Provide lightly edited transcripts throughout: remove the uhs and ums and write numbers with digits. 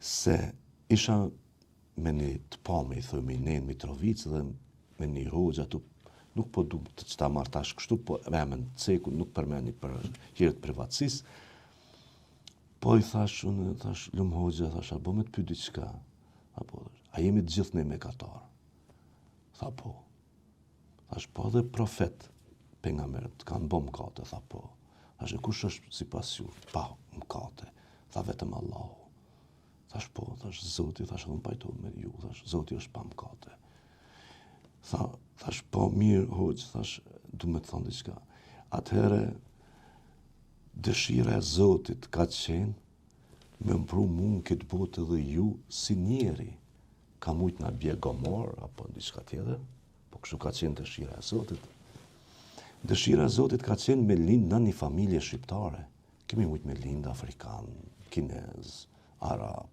se isha me një të pame, i thëmi Nen Mitrovic dhe me një hoxha tu, nuk po du të qëta marrë tash kështu, po me emën Ceku, nuk përmeni për hirët privatësis. Po i thash, unë thash, lumë hoxha, thash, a bo me të pyet diçka? Apo, a jemi të gjithë ne me katarë? Tha po. Thash, po dhe profet, pejgamberët, kanë bo mëkate, tha po. Thash, e kush është si pas ju, pa mëkate? Tha vetëm Allahu. Thash po, thash Zoti, thash edhe më pajtohet me ju, thash Zoti është pa mëkate. Thash po mirë hoxh, thash du me të thonë diçka. Atëherë dëshira e Zotit ka qenë me mpru mund këtë botë edhe ju si njeri. Ka mujt na bje gomor apo diçka tjetër, po kështu ka qenë dëshira e Zotit. Dëshira e Zotit ka qenë me lind në një familje shqiptare. Kemi mujt me lind afrikan, kinez, arab,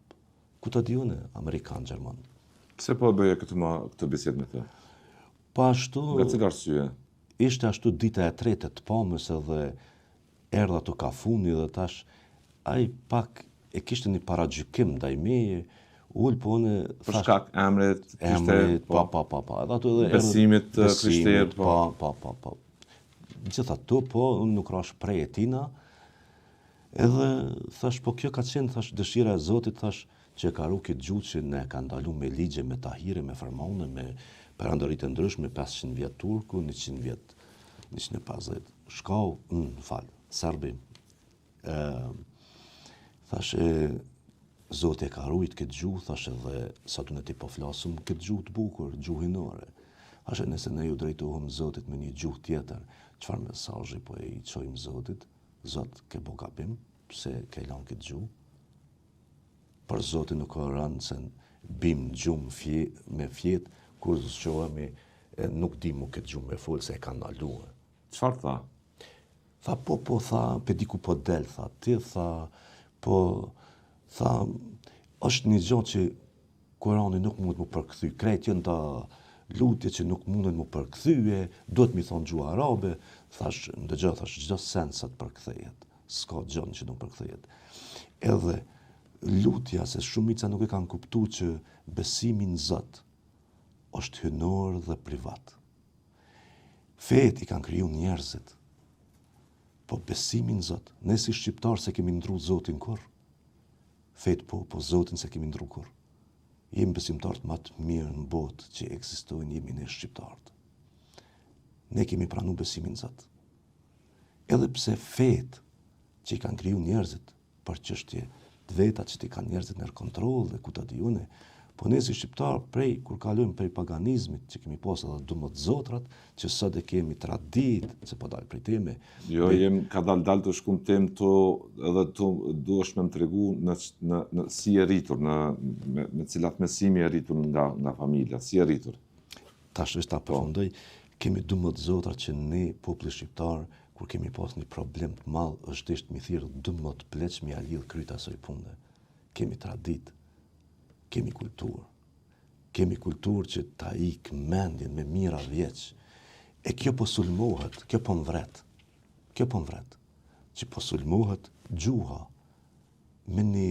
ku të diune, amerikan, gjerman. Pse po bëje këtë bisedë me të? Pa ashtu... Nga cilë arsye? Ishte ashtu dita e tretë të pamës edhe erdha të kafuni dhe tash ai pak e kishte një paragjykim ndaj meje, ullë po në... Për shkak emrit, pa. Edhe ato edhe besimit krishterë, pa. Gjitha ato, po, unë nuk rash prej e tina, edhe thash, po kjo ka qenë, thash, dëshira e Zotit, thash, që ka ru këtë gjuhë që ne ka ndalu me ligje, me tahire, me fermone, me perandërit e ndryshme, 500 vjet turku, 100 vjet, 150 shkau, serbi. Thash, Zoti e ka rujt këtë gjuhë, thash edhe sa të në ti po flasëm këtë gjuhë të bukur, gjuhinore. Thash, nëse ne ju drejtohëm Zotit me një gjuhë tjetër, qëfar mesazhi po e i qojmë Zotit, Zot ke bo gabim, pse ke lanë këtë gjuhë? Për Zotin nuk ka rënë se bim gjumë me fjetë, kur zëshohemi nuk di mu këtë gjumë me folë, se e ka ndaluar. Çfarë tha? Tha, tha, pe diku po del, tha, ti, tha, po, tha, është një gjatë që Kurani nuk mund më përkthy, krejt jënë ta lutje që nuk mundën më përkthyje, do të mi thonë gjuhë arabe, thash, ndëgjë, thash, gjdo sensat përkthejet, s'ka gjën që nuk përkthejet. Edhe lutja, se shumica nuk e kanë kuptu që besimin Zot është hynor dhe privat. Fejet i kanë kriju njerëzit, po besimin Zot, ne si shqiptar se kemi ndru Zotin kur, fejet po Zotin se kemi ndru kur. Jemi besimtarët më të mirë në botë që ekzistojnë, jemi ne shqiptarët. Ne kemi pranu besimin Zot. Edhe pse fejet që i kanë kriju njerëzit për çështje të veta që ti kanë njerëzit në kontrol dhe ku ta dijune, po ne si shqiptar kur kalojmë prej paganizmit që kemi pas edhe 12 zotrat, që sot e kemi tradit, se po dalë prej teme. Jo, ka dalë të shkum temë to, edhe tu duhesh me më tregu në si e rritur, me cilat mesimi e rritur nga familja, si e rritur. Tash është ta përfundoj, kemi 12 zotrat që ne, populli shqiptar, kur kemi pas një problem të madh, është ishtë mi thirë 12 pleq mi alidh kryt asoj punde. Kemi tradit, kemi kulturë që ta ik mendjen me mira vjeç. E kjo po sulmohet, kjo po mvret, që po sulmohet gjuha me një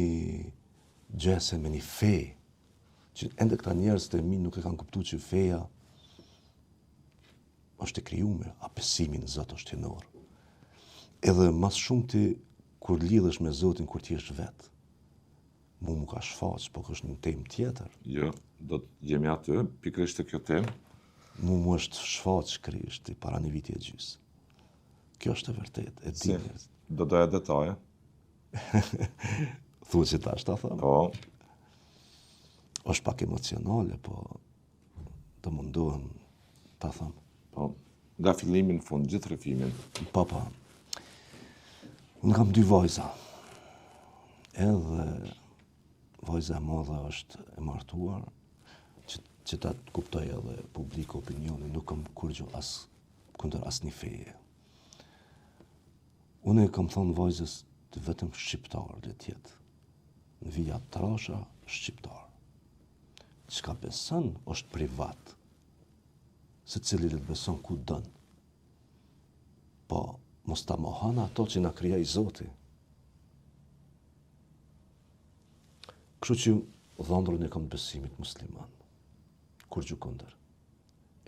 gjese, me një fe, që ende këta njerëz të mi nuk e kanë kuptu që feja është e krijuar, a besimi në Zot është hynor. Edhe mas shumë ti, kur lidhesh me Zotin, kur ti është vetë, mu ka shfaq, po është një temë tjetër. Jo, do të jemi aty, pikërisht të kjo temë. Mu është shfaq krisht i para një viti e gjysë. Kjo është e vërtet, e di njerëz. Do doja detaje. Thuaj që tash ta them. Po. Është pak emocionale, po të mundohem ta them. Po, nga fillimi në fund, gjithë rrëfimin. Po. Unë kam 2 vajza. Edhe vajza e madhe është e martuar, që ta kuptoj edhe publiku, opinioni, nuk kam kurrë kundër asnjë feje. Unë e kam thënë vajzës të vetëm shqiptar le të jetë. Në vija trasha shqiptar. Çka beson është privat. Secili le të beson ku don. Po mos ta mohon ato që na krijoi Zoti. Kështu që dhëndrën e kam besimit musliman. Kur gjë kundër.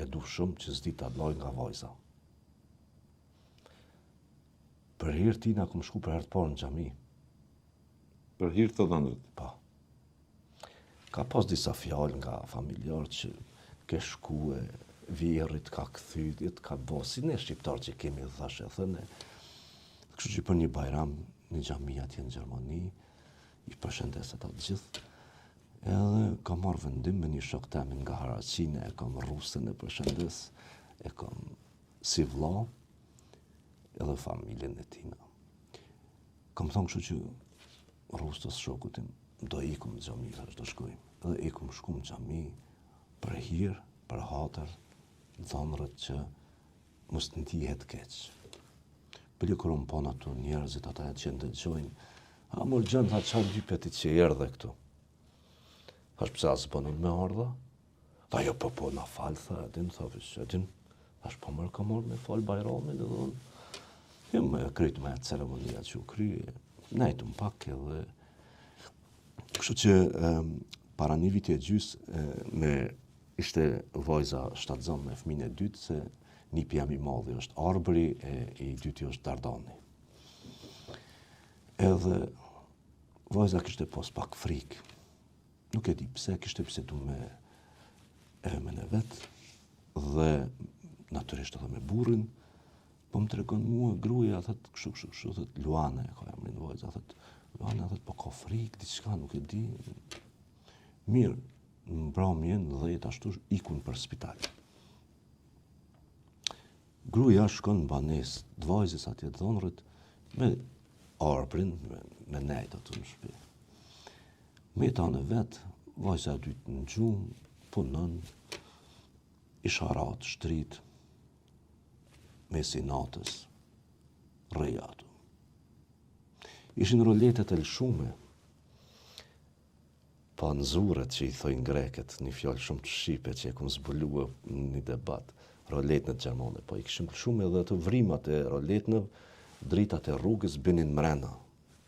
E du shumë që s'di ta bloj nga vajza. Për hir tina kom shku për herë të parë në xhami. Për hir të dhëndrit. Po. Ka pas disa fjalë nga familjarë që ke shku e vjerrit ka kthyet, ka bo, si ne shqiptar që kemi thash e thënë. Kështu që për një bajram në xhami atje në Gjermani, i përshëndeset atë gjithë. Edhe kam marrë vendim me një shok temin nga Haraqine, e kam rusën e përshëndes, e kam si vlla, edhe familjen e tina. Kam thonë kështu që rustës shokut tim, do ikum në xhami, do shkojmë. Edhe ikum shku në xhami për hir, për hatër, dhënrët që mos të ndihet keq. Për një kërëm pona të njerëzit ata që ndëgjojnë, a mor gjënë, tha qa lypet i që erdhe këtu. Thash pëse asë bënën me ardha? Tha jo po na falë, tha edin, tha vish edin. Thash po mërë ka morë me falë bajramin edhe unë. Jo me kryt me ceremonia që u krye, nejtu më pak edhe. Kështu që para një viti e gjys me ishte vajza shtatzon me fëmin e dytë se nipi jam i madhi është Arbëri e i dyti është Dardani. Edhe vajza kishte pas pak frikë. Nuk e di pse, kishte bisedu me emën e vetë dhe natyrisht edhe me burrin, po më tregon mua gruaja thot kështu thot Luana e ka emrin vajza thot Luana thot po ka frikë diçka nuk e di. Mirë, në mbrëmjen 10 ashtu ikun për spital. Gruaja shkon në banesë të vajzës atje të dhënrët me Arbrin, me nejt aty në shtëpi. Me ta në vetë, vajza e dytë në gjumë, punon, isharat, shtrit, mesi natës, rreja aty. Ishin roletet e lëshume, pa nëzuret që i thojnë greket, një fjallë shumë të shqipe që e kom zbulua në një debat, roletnët gjermane, po i kishim lëshume edhe të vrimat e roletnëv, dritat e rrugës binin mrena.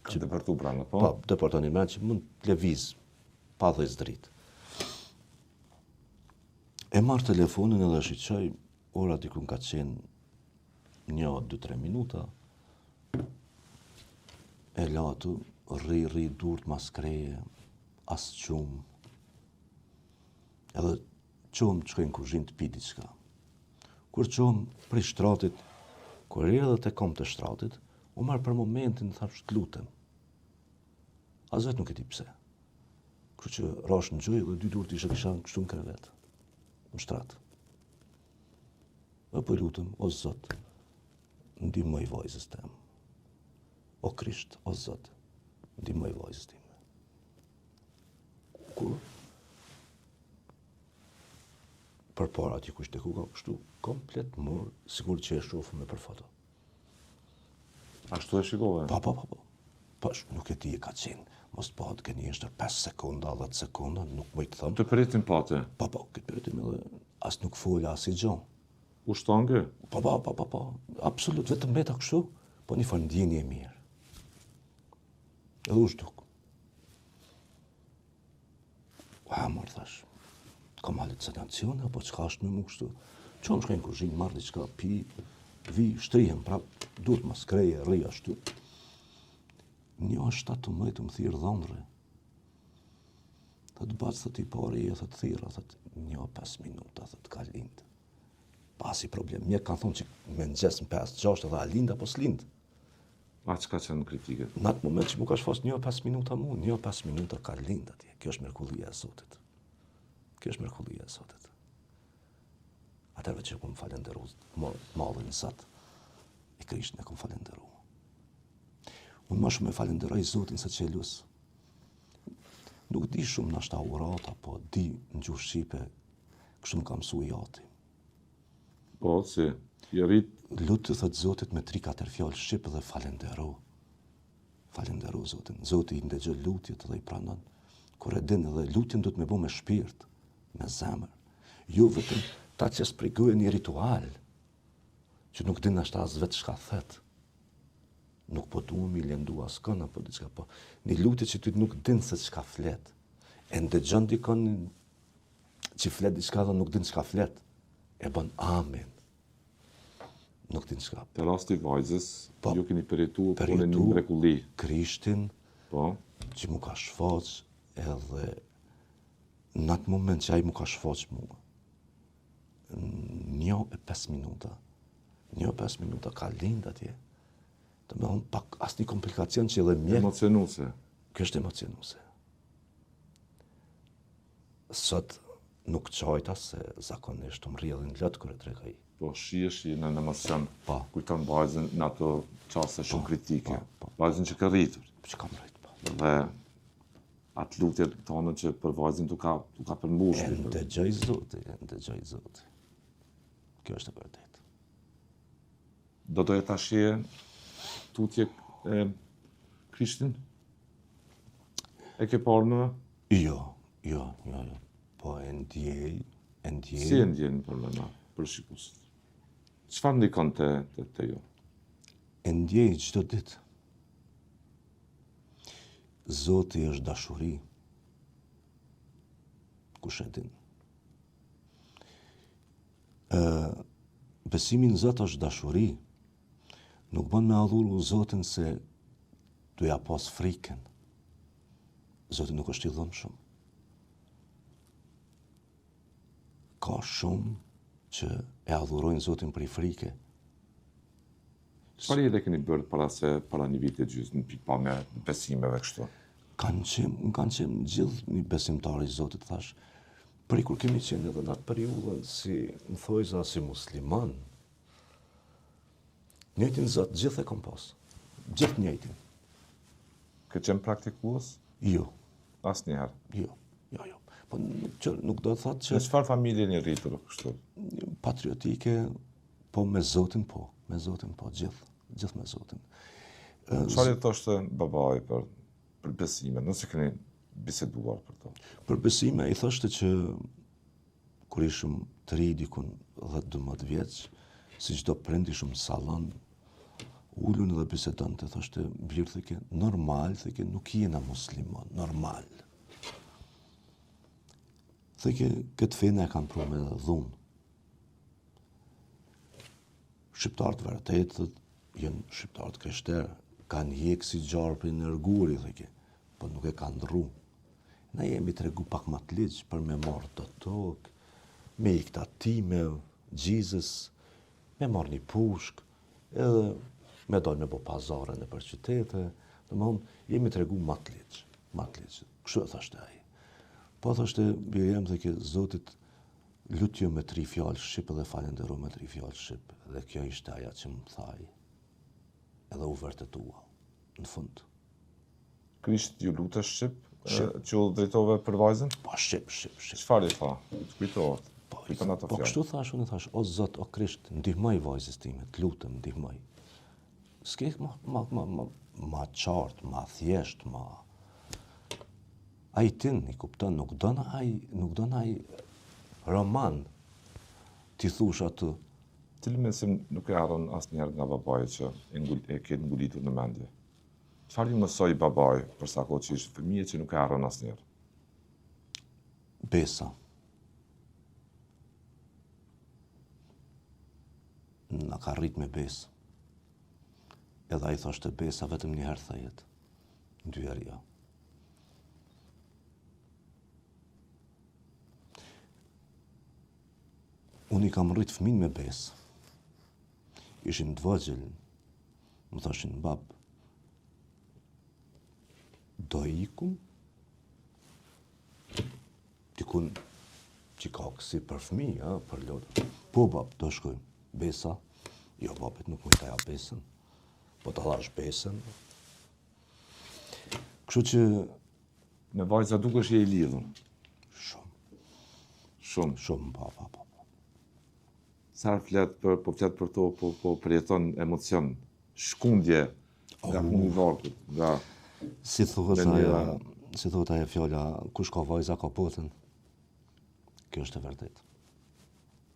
Që depërtu brana, po? Po, depërtonin mrena që mund të lëviz, pa dhejz dritë. E marrë telefonin edhe shiqoj, ora dikun ka qenë 1-2-3 minuta, e latu, rri, durt mas kreje, as qumë, edhe qumë që shkojnë kuzhinë të pi diçka. Kur qumë prej shtratit, kur edhe te kom të shtratit, u marrë për momentin, thash të lutem. As vetë nuk e di pse. Kërë që rash në gjoj dhe 2 durt ishe kisha kështu në krevet, në shtrat. E po i lutem, o Zot, ndihmoj vajzës tem. O Krisht, o Zot, ndihmoj vajzës tim. Kur për para ati kush të ku ka kështu komplet mërë, sigur që e shofë me për foto. Ashtu e shikove? Po. Po, nuk e ti e ka qenë. Mos të patë këni eshte 5 sekonda, 10 sekonda, nuk më i të thëmë. Të pritin pate? Po, këtë pritim edhe as nuk folja, as i gjon. U shtange? Po, absolut, vetëm meta kështu, po një farë ndjeni e mirë. Edhe u shduk. Marë thash, kam halit sedacione, apo qka është me mu kështu? Qonë shkajnë kuzhinë, marrë diçka, pi, vi, shtrihem, prap, dur mas kreje, rri ashtu. 1:17 më thirë dhëndre. Thët bacë, thët i pari, e thët thira, thët 1-5 minuta, thët ka lindë. Pasi problem, mjek kanë thonë që me nëgjes në 5-6 edhe a lindë apo s'lindë. A qka që në kritiket? Në atë moment që mu ka shfas 1-5 minuta mu, 1-5 minuta ka lindë atje. Kjo është mrekullia e Zotit. Kjo është mrekullia e Zotit. Atërve që kom falenderu, mallin Zot, i Krishtin e kom falenderu. Unë ma shumë e falenderoj Zotin se që e lusë. Nuk di shumë në ashta urata, po di në gjuhë shqipe, kështu më ka mësu i ati. Po, si, i rrit. Lutë thët Zotit me 3-4 fjallë shqipë dhe falenderu. Falenderu Zotin. Zoti i ndëgjë lutjet dhe i pranon. Kur e din edhe lutjen do të me bo me shpirt, me zemër. Jo vetëm ta që spreguje një ritual, që nuk din ashta as vetë shka thet. Nuk po du mi lëndu as këna, po diçka, po një lutje që ty nuk din se çka flet. E ndëgjon dikon që flet diçka dhe nuk din çka flet. E bën amen. Nuk din çka. Te rasti i vajzës, Po, ju keni përjetuar punën një përjetu mrekulli. Krishtin Po, që mu ka shfaq edhe në atë moment që ai mu ka shfaq mua. 1:05 minuta. 1:05 minuta ka lind atje. Të me thonë pak asnjë komplikacion që edhe mjek. emocionuese. Kjo është emocionuese. Sot nuk qojta se zakonisht të më rrjedhin lot kur e treg ai. Po, shihesh në emocion. Po. Kujton vajzën në ato çaste shumë kritike. po. Vajzën që ka rritur. Që kam rrit, po. Dhe atë lutje tonë që për vajzën tu ka përmbushur. Ndëgjoj Zoti. Kjo është e vërtetë. Do doja ta shije tutje Krishtin? E ke parë në? Jo. Po e ndjej. Si e ndjen për mëna, për shikuesit? Çfarë ndikon te ju? E ndjej çdo ditë. Zoti është dashuri. Kush e din? Besimi në Zot është dashuri. Nuk bën me adhuru Zotin se doja pas frikën. Zoti nuk është i dhunshëm. Ka shumë që e adhurojnë Zotin për i frike. Çfarë edhe keni bërë para një viti gjysmë në pikpamje besimeve kështu? Kanë qenë gjithë një besimtar i Zotit, thash. Për i kur kemi qenë edhe në atë periudhë si më thojza si musliman, njëjtin Zot gjithë e kom pas. Gjithë njëjtin. Ke qenë praktikues? Jo. Asnjëherë. Jo. Po nuk do të thotë që Në çfarë familje jeni rritur kështu? patriotike, po me Zotin po. Me Zotin po, gjithë me Zotin. Çfarë thoshte babai për besime, nëse keni biseduar për to? Për besime i thoshte që kur ishëm të ri dikun 10-12 vjeç, si çdo prind ishëm në sallon, ulun dhe bisedonte, thoshte Blir, thike, normal, thike, nuk jena musliman, normal. Thike, këtë fene e kanë pru me dhunë. Shqiptarët vërtetët, jenë shqiptarët krishterë, kanë hjekë si gjarë për nërguri, thike, po nuk e kanë ndru. Na jemi të regu pak ma të ligjë për me marrë të tokë, me i këta time, gjizës, me marrë një pushkë, edhe me dojnë me bo pazare në për qytete, dhe më thonë, jemi të regu ma të ligjë. Kështu e thashte aji. Po thashte, bje jem dhe ke Zotit, lutjo me 3 fjallë shqip dhe falenderu me 3 fjallë shqip, dhe kjo ishte aja që më thaj, edhe u vërtetua, në fund. Krisht ju lutë shqip, që u drejtove për vajzën? Po, shqip. Çfarë i tha? Kujtohet? Kujton ato Po fjalë? kështu thash, unë thash, o Zot, o Krisht, ndihmoj vajzës time, të lutem, ndihmoj. S'ke ma qartë, ma thjesht, ma... Ai tin, i kupton, nuk don ai roman ti thush atë. Cili mendim nuk e harron asnjëherë nga babai që e ke ngulitur në mendje? Çfarë ju mësoi babai për sa kohë që ishte fëmijë që nuk e harron asnjëherë? Besa. Na ka rrit me besë. Edhe ai thoshte besa vetëm një herë thajet. 2 herë jo. Unë i kam rrit fëmin me besë. Ishin të vogël, më thoshin bab, do ikum, dikun që ka kësi për fëmi, për lotë. Po bab, do shkojmë. Besa, jo babet nuk më taja besën, po të dhash besën. Kështu që... Me vajza dukesh je i lidhur. Shumë, Shumë. pa. Sa flet për to, po përjeton emocion, shkundje nga fundi i vargut, nga Si thuhet ajo fjala, kush ka vajza ka potën. Kjo është e vërtetë.